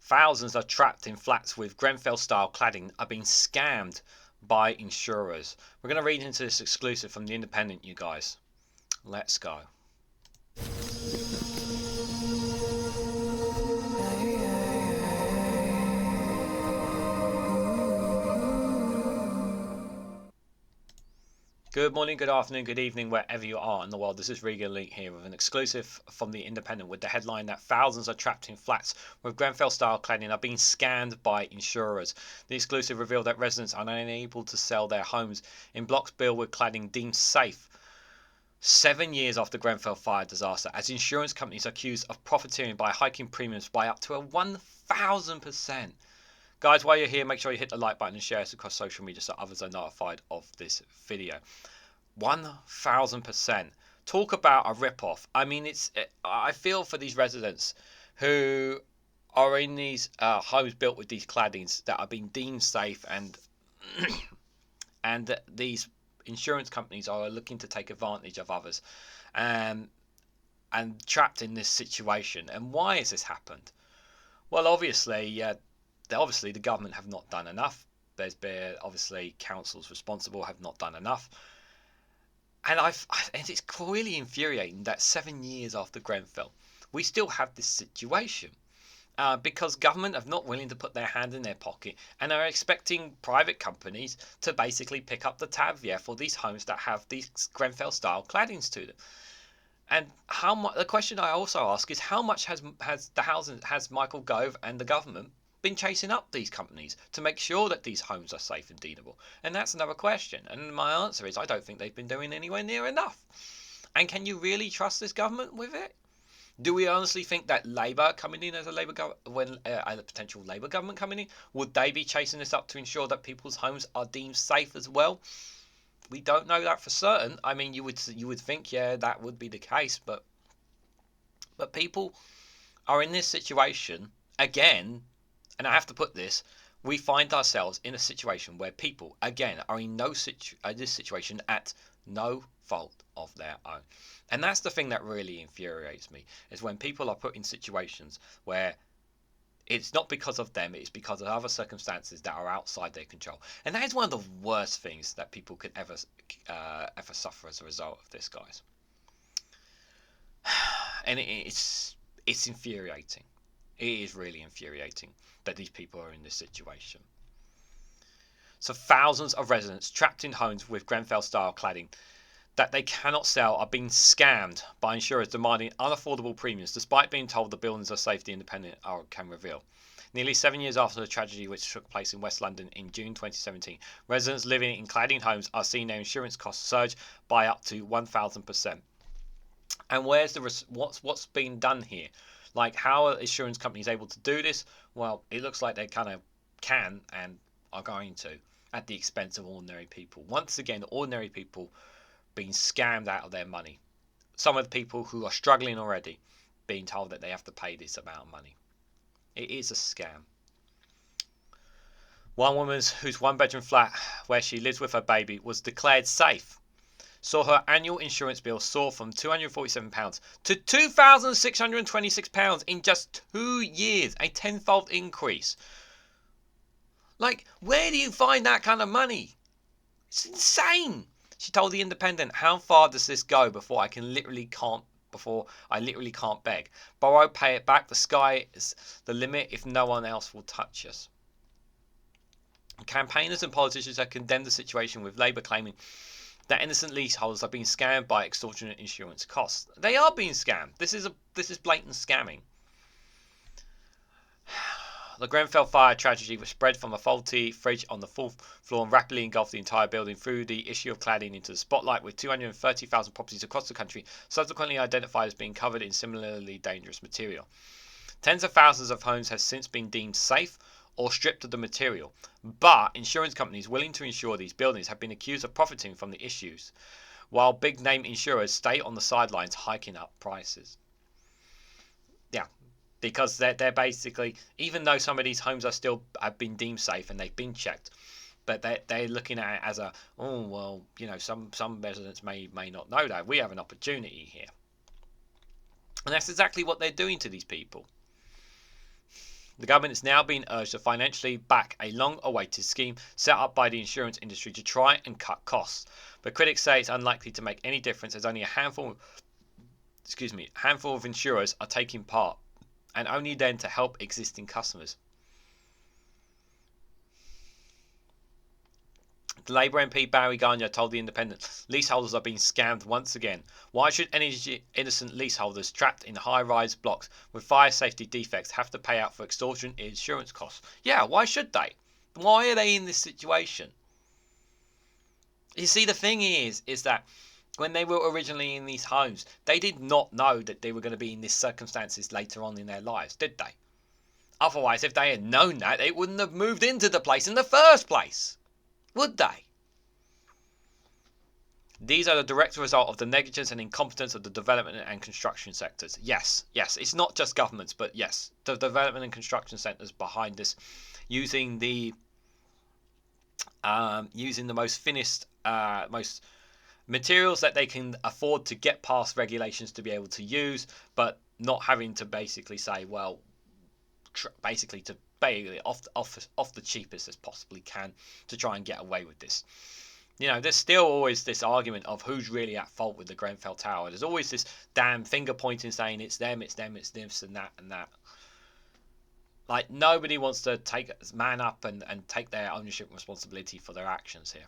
Thousands are trapped in flats with Grenfell-style cladding are being scammed by insurers. We're going to read into this exclusive from The Independent, you guys. Let's go. Good morning, good afternoon, good evening, wherever you are in the world. This is Reganelite here with an exclusive from The Independent with the headline that thousands are trapped in flats with Grenfell-style cladding are being scammed by insurers. The exclusive revealed that residents are unable to sell their homes in blocks built with cladding deemed safe 7 years after Grenfell fire disaster, as insurance companies are accused of profiteering by hiking premiums by up to 1,000%. Guys, while you're here, make sure you hit the like button and share this across social media so others are notified of this video. 1,000%. Talk about a rip-off. I mean, I feel for these residents who are in these homes built with these claddings that are being deemed safe, and and these insurance companies are looking to take advantage of others, and trapped in this situation. And why has this happened? Well, obviously the government have not done enough. There's been obviously councils responsible have not done enough. And it's really infuriating that 7 years after Grenfell, we still have this situation because government are not willing to put their hand in their pocket and are expecting private companies to basically pick up the tab for these homes that have these Grenfell-style claddings to them. And how much? The question I also ask is how much has Michael Gove and the government been chasing up these companies to make sure that these homes are safe and deedable? And that's another question. And my answer is I don't think they've been doing anywhere near enough. And can you really trust this government with it? Do we honestly think that Labour coming in as a potential Labour government coming in, would they be chasing this up to ensure that people's homes are deemed safe as well? We don't know that for certain. I mean, you would think, yeah, that would be the case, but people are in this situation again. And I have to put this, we find ourselves in a situation where people, again, are in this situation at no fault of their own. And that's the thing that really infuriates me, is when people are put in situations where it's not because of them, it's because of other circumstances that are outside their control. And that is one of the worst things that people could ever suffer as a result of this, guys. And it's infuriating. It is really infuriating that these people are in this situation. So thousands of residents trapped in homes with Grenfell-style cladding that they cannot sell are being scammed by insurers demanding unaffordable premiums, despite being told the buildings are safe, The Independent can reveal. Nearly 7 years after the tragedy which took place in West London in June 2017, residents living in cladding homes are seeing their insurance costs surge by up to 1,000%. And where's what's being done here? Like, how are insurance companies able to do this? Well, it looks like they kind of can and are going to, at the expense of ordinary people. Once again, ordinary people being scammed out of their money. Some of the people who are struggling already being told that they have to pay this amount of money. It is a scam. One woman whose one-bedroom flat where she lives with her baby was declared safe saw her annual insurance bill soar from £247 to £2,626 in just 2 years, a tenfold increase. Like, where do you find that kind of money? It's insane. She told The Independent, "How far does this go before I literally can't beg? Borrow, pay it back. The sky is the limit if no one else will touch us." Campaigners and politicians have condemned the situation, with Labour claiming that innocent leaseholders are being scammed by extortionate insurance costs. They are being scammed. This is blatant scamming. The Grenfell fire tragedy was spread from a faulty fridge on the 4th floor and rapidly engulfed the entire building, through the issue of cladding into the spotlight, with 230,000 properties across the country subsequently identified as being covered in similarly dangerous material. Tens of thousands of homes have since been deemed safe or stripped of the material, but insurance companies willing to insure these buildings have been accused of profiting from the issues, while big-name insurers stay on the sidelines hiking up prices. Yeah, because they're basically, even though some of these homes have been deemed safe and they've been checked, but they're looking at it as some residents may not know that we have an opportunity here, and that's exactly what they're doing to these people. The government is now being urged to financially back a long-awaited scheme set up by the insurance industry to try and cut costs. But critics say it's unlikely to make any difference as only a handful of insurers are taking part, and only then to help existing customers. The Labour MP Barry Garnier told The Independent, leaseholders are being scammed once again. Why should innocent leaseholders trapped in high-rise blocks with fire safety defects have to pay out for extortionate insurance costs? Yeah, why should they? Why are they in this situation? You see, the thing is that when they were originally in these homes, they did not know that they were going to be in these circumstances later on in their lives, did they? Otherwise, if they had known that, they wouldn't have moved into the place in the first place, would they? These are the direct result of the negligence and incompetence of the development and construction sectors. Yes, it's not just governments, but yes, the development and construction sectors behind this, using the most finished, most materials that they can afford to get past regulations to be able to use, but not having to basically say, well, basically to pay off the cheapest as possibly can to try and get away with this. There's still always this argument of who's really at fault with the Grenfell Tower. There's always this damn finger pointing saying it's them, it's this and that and that. Like, nobody wants to man up and take their ownership and responsibility for their actions here.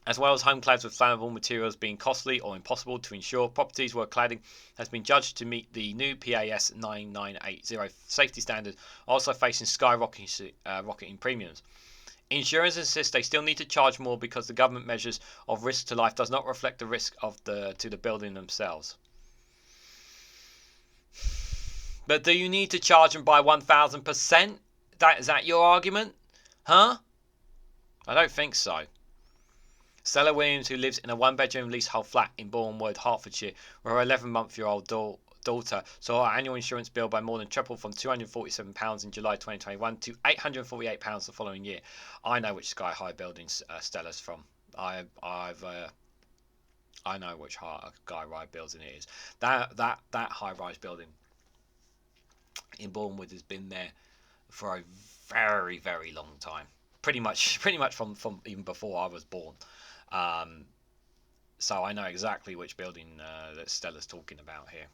As well as home clads with flammable materials being costly or impossible to insure, properties where cladding has been judged to meet the new PAS 9980 safety standard also facing skyrocketing premiums. Insurers insist they still need to charge more because the government measures of risk to life does not reflect the risk to the building themselves. But do you need to charge them by 1,000%? Is that your argument? Huh? I don't think so. Stella Williams, who lives in a one-bedroom leasehold flat in Bournemouth, Hertfordshire, where her 11-month-old daughter saw her annual insurance bill by more than triple from £247 in July 2021 to £848 the following year. I know which sky high building Stella's from. I know which sky high building it is. That high rise building in Bournemouth has been there for a very, very long time. Pretty much from even before I was born. So I know exactly which building that Stella's talking about here.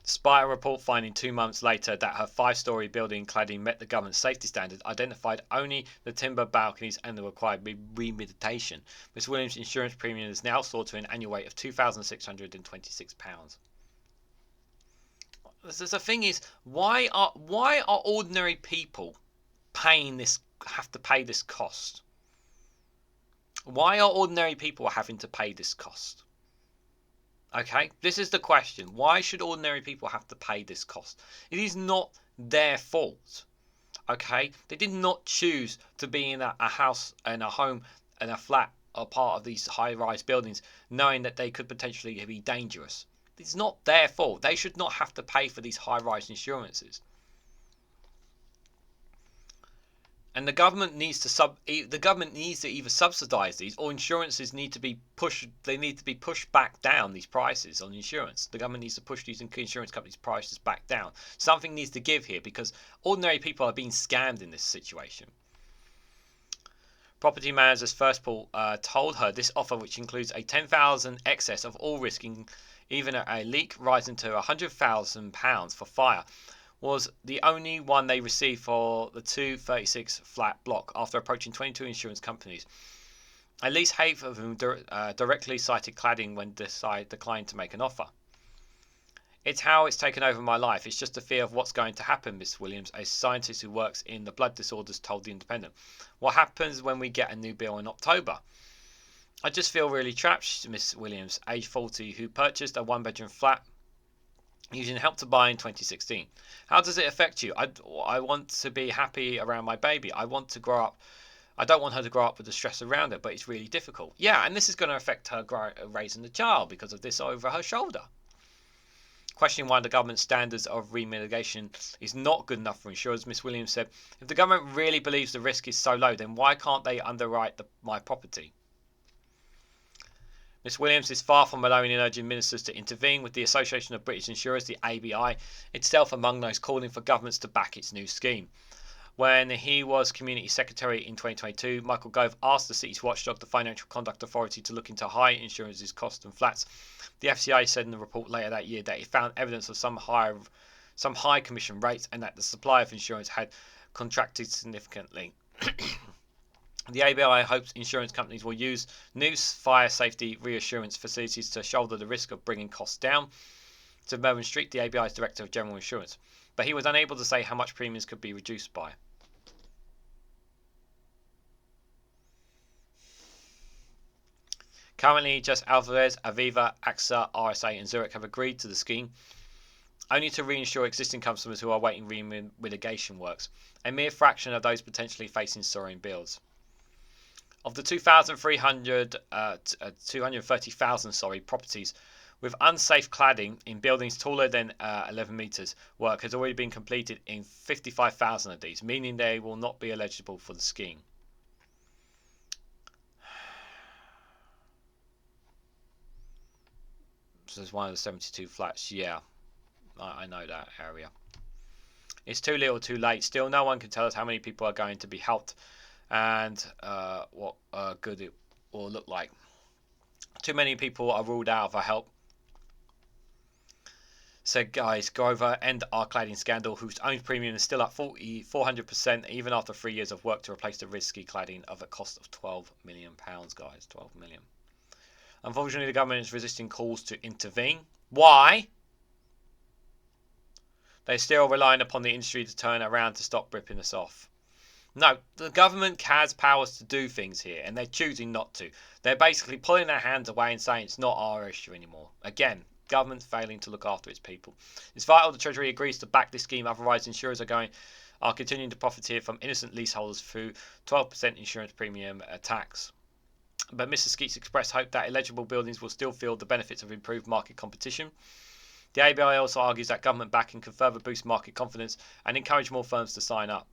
Despite a report finding 2 months later that her 5-story building cladding met the government's safety standard, identified only the timber balconies and the required remediation, Ms Williams' insurance premium is now soared to an annual rate of £2,626. The thing is, why are ordinary people have to pay this cost? Why are ordinary people having to pay this cost? Okay, this is the question. Why should ordinary people have to pay this cost? It is not their fault. Okay, they did not choose to be in a house and a home and a flat or part of these high-rise buildings knowing that they could potentially be dangerous. It's not their fault. They should not have to pay for these high-rise insurances. And the government needs to either subsidise these, or insurances need to be pushed. They need to be pushed back down, these prices on insurance. The government needs to push these insurance companies' prices back down. Something needs to give here because ordinary people are being scammed in this situation. Property managers First Paul told her this offer, which includes a £10,000 excess of all risk, even a leak rising to £100,000 for fire, was the only one they received for the 236 flat block after approaching 22 insurance companies. At least half of whom directly cited cladding when declined to make an offer. It's how it's taken over my life. It's just a fear of what's going to happen, Miss Williams, a scientist who works in the blood disorders, told The Independent. What happens when we get a new bill in October? I just feel really trapped, Miss Williams, age 40, who purchased a one-bedroom flat using Help to Buy in 2016. How does it affect you? I want to be happy around my baby. I want to grow up. I don't want her to grow up with the stress around her, but it's really difficult. Yeah, and this is going to affect her raising the child because of this over her shoulder. Questioning why the government's standards of remediation is not good enough for insurers, Miss Williams said, if the government really believes the risk is so low, then why can't they underwrite my property? Ms Williams is far from alone in urging ministers to intervene, with the Association of British Insurers, the ABI, itself among those calling for governments to back its new scheme. When he was Community Secretary in 2022, Michael Gove asked the city's watchdog, the Financial Conduct Authority, to look into high insurance's costs and flats. The FCA said in the report later that year that it found evidence of some high commission rates and that the supply of insurance had contracted significantly. The ABI hopes insurance companies will use new fire safety reassurance facilities to shoulder the risk of bringing costs down, said Mervyn Street, the ABI's Director of General Insurance, but he was unable to say how much premiums could be reduced by. Currently, just Alvarez, Aviva, AXA, RSA and Zurich have agreed to the scheme, only to reinsure existing customers who are awaiting remediation works, a mere fraction of those potentially facing soaring bills. Of the 230,000 properties with unsafe cladding in buildings taller than 11 metres, work has already been completed in 55,000 of these, meaning they will not be eligible for the scheme. So there's one of the 72 flats. Yeah, I know that area. It's too little too late. Still, no one can tell us how many people are going to be helped and what good it will look like. Too many people are ruled out for help, said Guys Grover, end our cladding scandal, whose own premium is still up 400% even after 3 years of work to replace the risky cladding of a cost of £12 million, guys. 12 million. Unfortunately, the government is resisting calls to intervene. Why? They're still relying upon the industry to turn around to stop ripping us off. No, the government has powers to do things here, and they're choosing not to. They're basically pulling their hands away and saying it's not our issue anymore. Again, government failing to look after its people. It's vital the Treasury agrees to back this scheme, otherwise insurers are continuing to profiteer from innocent leaseholders through 12% insurance premium tax. But Mr Skeets expressed hope that eligible buildings will still feel the benefits of improved market competition. The ABI also argues that government backing can further boost market confidence and encourage more firms to sign up.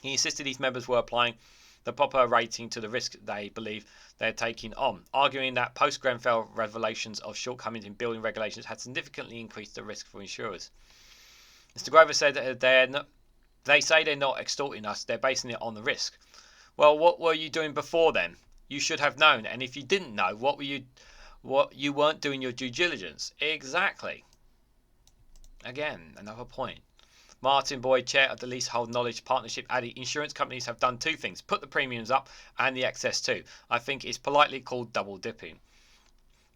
He insisted these members were applying the proper rating to the risk they believe they're taking on, arguing that post-Grenfell revelations of shortcomings in building regulations had significantly increased the risk for insurers. Mr Grover said that they say they're not extorting us, they're basing it on the risk. Well, what were you doing before then? You should have known, and if you didn't know, what you weren't doing your due diligence. Exactly. Again, another point. Martin Boyd, chair of the Leasehold Knowledge Partnership, added insurance companies have done two things: put the premiums up and the excess too. I think it's politely called double dipping.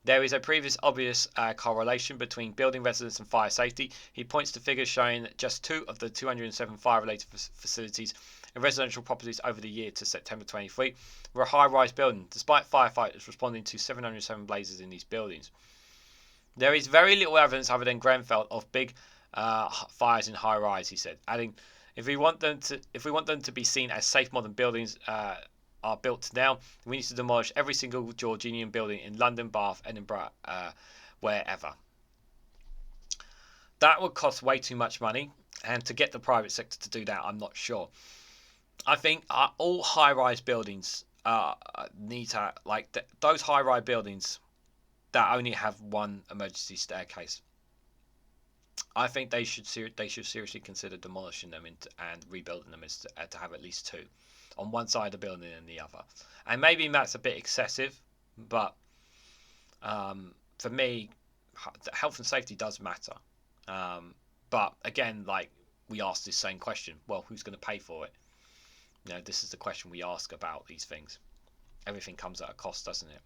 There is a previous obvious correlation between building residents and fire safety. He points to figures showing that just 2 of the 207 fire-related facilities in residential properties over the year to September 23 were a high-rise building, despite firefighters responding to 707 blazes in these buildings. There is very little evidence other than Grenfell of big fires in high rise, he said, adding, if we want them to be seen as safe modern buildings are built now, we need to demolish every single Georgian building in London, Bath, Edinburgh, wherever. That would cost way too much money, and to get the private sector to do that, I'm not sure. I think all high-rise buildings need to, those high-rise buildings that only have one emergency staircase. I think they should seriously consider demolishing them and rebuilding them to have at least 2 on one side of the building and the other. And maybe that's a bit excessive, but for me, health and safety does matter. But again, we ask this same question: well, who's going to pay for it? This is the question we ask about these things. Everything comes at a cost, doesn't it?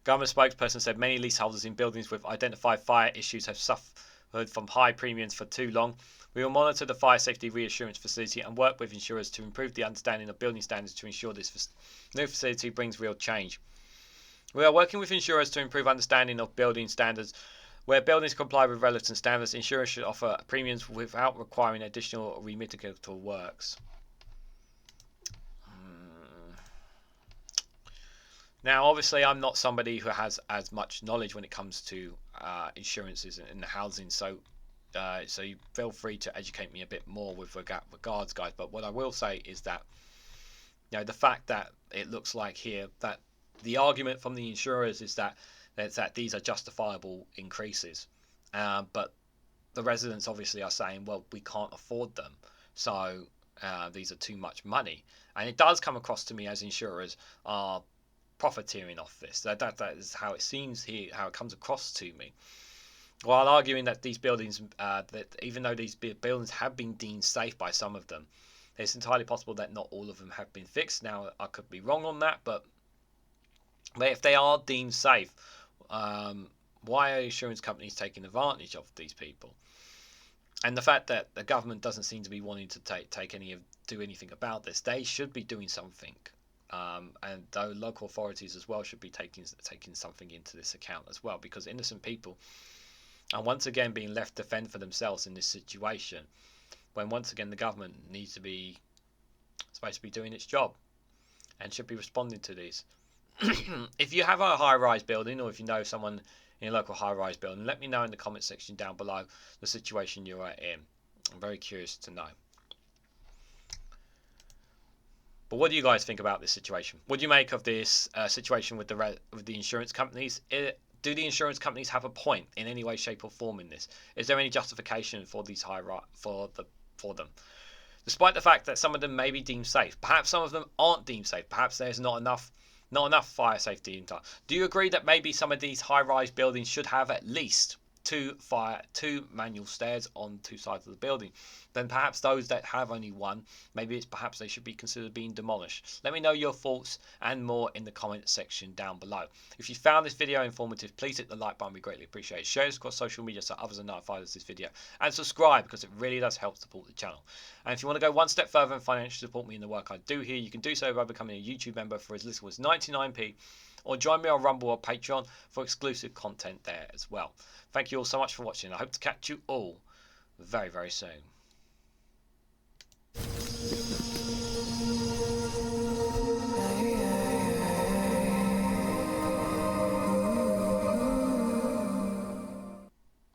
Government spokesperson said many leaseholders in buildings with identified fire issues have suffered from high premiums for too long. We will monitor the fire safety reassurance facility and work with insurers to improve the understanding of building standards to ensure this new facility brings real change. We are working with insurers to improve understanding of building standards. Where buildings comply with relevant standards, insurers should offer premiums without requiring additional remedial works. Now, obviously, I'm not somebody who has as much knowledge when it comes to insurances and housing, so you feel free to educate me a bit more with regards, guys. But what I will say is that, the fact that it looks like here that The argument from the insurers is that these are justifiable increases, but the residents obviously are saying, well, we can't afford them, so these are too much money. And it does come across to me as insurers are profiteering off this. That is how it seems here, how it comes across to me. While arguing that these buildings, that even though these buildings have been deemed safe by some of them, it's entirely possible that not all of them have been fixed. Now, I could be wrong on that, but if they are deemed safe, why are insurance companies taking advantage of these people? And the fact that the government doesn't seem to be wanting to do anything about this, they should be doing something. And though local authorities as well should be taking something into this account as well, because innocent people are once again being left to fend for themselves in this situation, when once again the government needs to be supposed to be doing its job and should be responding to these. If you have a high-rise building, or if you know someone in a local high-rise building, let me know in the comment section down below the situation you are in. I'm very curious to know. But what do you guys think about this situation? What do you make of this situation with the insurance companies? Do the insurance companies have a point in any way, shape, or form in this? Is there any justification for these for them? Despite the fact that some of them may be deemed safe, perhaps some of them aren't deemed safe. Perhaps there's not enough fire safety in time. Do you agree that maybe some of these high-rise buildings should have at least two manual stairs on two sides of the building? Then perhaps those that have only one, perhaps they should be considered being demolished. Let me know your thoughts and more in the comment section down below. If you found this video informative, please hit the like button, we greatly appreciate it. Share this across social media so others are notified of this video, and subscribe because it really does help support the channel. And if you want to go one step further and financially support me in the work I do here, you can do so by becoming a YouTube member for as little as 99p, or join me on Rumble or Patreon for exclusive content there as well. Thank you all so much for watching. I hope to catch you all very, very soon.